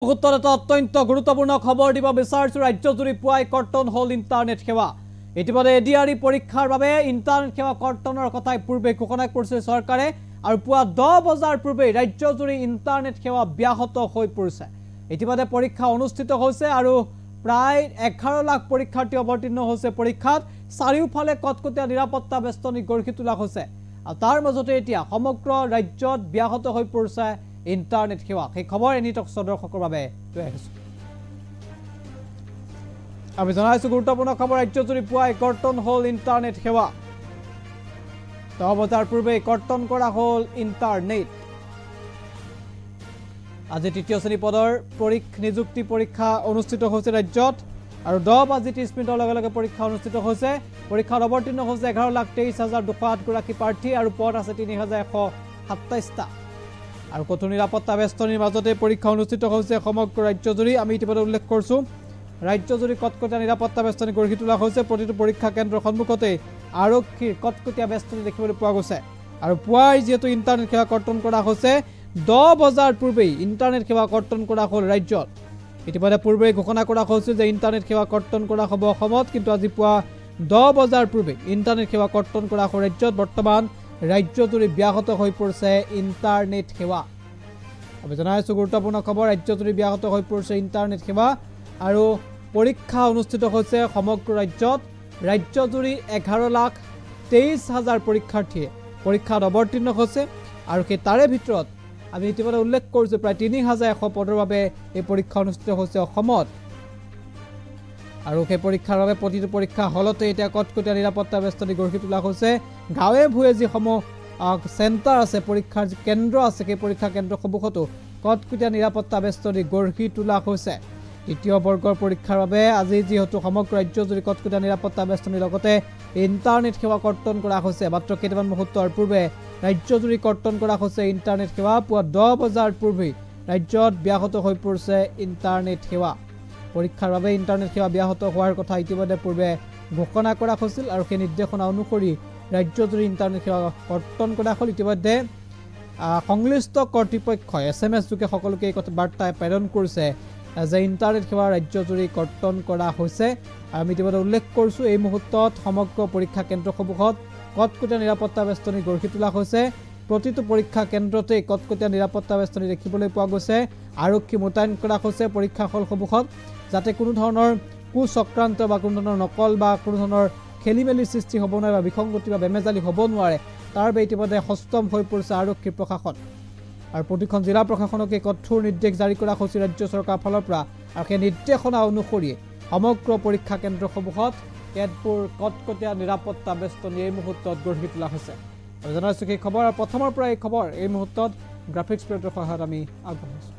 মুহূৰ্তত এটা অত্যন্ত গুৰুত্বপূৰ্ণ খবৰ দিব বিচাৰিছো ৰাজ্যজুৰি পুৱাই কৰ্তন হল ইণ্টাৰনেট সেৱা ইতিমধ্যে এডিআৰই পৰীক্ষাৰ বাবে ইণ্টাৰনেট সেৱা কৰ্তনৰ কথাই পূৰ্বে ঘোষণা কৰিছে চৰকাৰে আৰু পুৱা 10 বজাৰ পূৰ্বে ৰাজ্যজুৰি ইণ্টাৰনেট সেৱা ব্যাহত হৈ পৰিছে ইতিমধ্যে পৰীক্ষা অনুষ্ঠিত হৈছে আৰু প্ৰায় 11 লাখ পৰীক্ষাৰ্থী অৱতীৰ্ণ হৈছে পৰীক্ষাত চাৰিওফালে কটকটীয়া নিৰাপত্তা বেষ্টনী গঢ়ি তোলা হৈছে আৰু তাৰ মাজতে এতিয়া সমগ্ৰ ৰাজ্যত ব্যাহত হৈ পৰিছে ইণ্টাৰনেট সেৱা এই খবৰ এনিটক দৰ্শকৰ বাবে লৈ আহিছো আমি জনাইছো গুৰুত্বপূৰ্ণ খবৰ ৰাজ্যজুৰি পুৱাই কৰ্তন হল ইণ্টাৰনেট সেৱা 10 বজাৰ পূৰ্বে কৰ্তন কৰা হল ইণ্টাৰনেট আজি তৃতীয় শ্ৰেণী পদৰ নিযুক্তি পৰীক্ষা অনুষ্ঠিত হৈছে ৰাজ্যত আৰু 10:30 মিনিটৰ লগে লগে পৰীক্ষা অনুষ্ঠিত হৈছে পৰীক্ষাত অৱতীৰ্ণ হৈছে 11,23,208 গৰাকী প্ৰাৰ্থী আৰু পদ আছে 3,127টা আৰু কঠোৰ নিৰাপত্তা বেষ্টনীৰ মাজতে পৰীক্ষা অনুষ্ঠিত হৈছে সমগ্ৰ ৰাজ্যজুৰি আমি ইতিমধ্যে উল্লেখ কৰিছো ৰাজ্যজুৰি কটকটীয়া নিৰাপত্তা বেষ্টনী গঢ়ি তোলা হৈছে প্ৰতিটো পৰীক্ষা কেন্দ্ৰৰ সন্মুখতে আৰক্ষীৰ কটকটীয়া বেষ্টনী দেখিবলৈ পোৱা গৈছে আৰু পুৱাই যেহেতু ইণ্টাৰনেট সেৱা কৰ্তন কৰা হৈছে 10 বজাৰ পূৰ্বে ইণ্টাৰনেট সেৱা কৰ্তন কৰা হল ৰাজ্যত ইতিমধ্যে পূৰ্বে ঘোষণা কৰা হৈছিল যে ইণ্টাৰনেট সেৱা কৰ্তন কৰা হ'ব অসমত কিন্তু আজি পুৱা 10 বজাৰ পূৰ্বে ইণ্টাৰনেট সেৱা কৰ্তন কৰা হল ৰাজ্যত বৰ্তমান ৰাজ্যজুৰি ব্যাহত হৈ পৰিছে ইণ্টাৰনেট সেৱা আমি জনাইছো গুৰুত্বপূৰ্ণ খবৰ ৰাজ্যজুৰি ব্যাহত হৈ পৰিছে ইণ্টাৰনেট সেৱা আৰু পৰীক্ষা অনুষ্ঠিত হৈছে সমগ্ৰ ৰাজ্যত ৰাজ্যজুৰি 11,23,000 পৰীক্ষাৰ্থীয়ে পৰীক্ষাত অৱতীৰ্ণ হৈছে আৰু সেই তাৰে ভিতৰত আমি ইতিমধ্যে উল্লেখ কৰিছো প্ৰায় 3,100 পদৰ বাবে এই পৰীক্ষা অনুষ্ঠিত হৈছে অসমত আৰু সেই পৰীক্ষাৰ বাবে প্ৰতিটো পৰীক্ষা হলতে এতিয়া কটকটীয়া নিৰাপত্তা বেষ্টনী গঢ়ি তোলা হৈছে গাঁৱে ভূঞে যিসমূহ চেণ্টাৰ আছে পৰীক্ষাৰ যি কেন্দ্ৰ আছে সেই পৰীক্ষা কেন্দ্ৰ সমূহতো কটকটীয়া নিৰাপত্তা বেষ্টনী গঢ়ি তোলা হৈছে তৃতীয় বৰ্গৰ পৰীক্ষাৰ বাবে আজি যিহেতু সমগ্ৰ ৰাজ্যজুৰি কটকটীয়া নিৰাপত্তা বেষ্টনীৰ লগতে ইণ্টাৰনেট সেৱা কৰ্তন কৰা হৈছে মাত্ৰ কেইটামান মুহূৰ্তৰ পূৰ্বে ৰাজ্যজুৰি কৰ্তন কৰা হৈছে ইণ্টাৰনেট সেৱা পুৱা 10 বজাৰ পূৰ্বে ৰাজ্যত ব্যাহত হৈ পৰিছে ইণ্টাৰনেট সেৱা পৰীক্ষাৰ বাবে ইণ্টাৰনেট সেৱা ব্যাহত হোৱাৰ কথা ইতিমধ্যে পূৰ্বে ঘোষণা কৰা হৈছিল আৰু সেই নিৰ্দেশনা অনুসৰি ৰাজ্যজুৰি ইণ্টাৰনেট সেৱা কৰ্তন কৰা হ'ল ইতিমধ্যে সংশ্লিষ্ট কৰ্তৃপক্ষই SMS যোগে সকলোকে এই বাৰ্তা প্ৰেৰণ কৰিছে যে ইণ্টাৰনেট সেৱা ৰাজ্যজুৰি কৰ্তন কৰা হৈছে আৰু আমি ইতিমধ্যে উল্লেখ কৰিছো এই মুহূৰ্তত সমগ্ৰ পৰীক্ষা কেন্দ্ৰসমূহত কটকটীয়া নিৰাপত্তা বেষ্টনী গঢ়ি তোলা হৈছে প্ৰতিটো পৰীক্ষা কেন্দ্ৰতে কটকটীয়া নিৰাপত্তা বেষ্টনী দেখিবলৈ পোৱা গৈছে আৰক্ষী মোতায়েন কৰা হৈছে পৰীক্ষা হলসমূহত যাতে কোনো ধৰণৰ কুচক্ৰান্ত বা কোনো ধৰণৰ নকল বা কোনো ধৰণৰ খেলিমেলিৰ সৃষ্টি হ'ব নোৱাৰে বা বিসংগতি বা বেমেজালি হ'ব নোৱাৰে তাৰ বাবে ইতিমধ্যে সষ্টম হৈ পৰিছে আৰক্ষী প্ৰশাসন আৰু প্ৰতিখন জিলা প্ৰশাসনকে কঠোৰ নিৰ্দেশ জাৰি কৰা হৈছে ৰাজ্য চৰকাৰৰ ফালৰ পৰা আৰু সেই নিৰ্দেশনা অনুসৰি সমগ্ৰ পৰীক্ষা কেন্দ্ৰসমূহত কেতবোৰ কটকটীয়া নিৰাপত্তা বেষ্টনী এই মুহূৰ্তত গঢ়ি তোলা হৈছে আৰু জনাইছো সেই খবৰ আৰু প্ৰথমৰ পৰা এই খবৰ এই মুহূৰ্তত গ্ৰাফিক্স প্ৰিণ্টৰ সহায়ত আমি আগবঢ়াইছো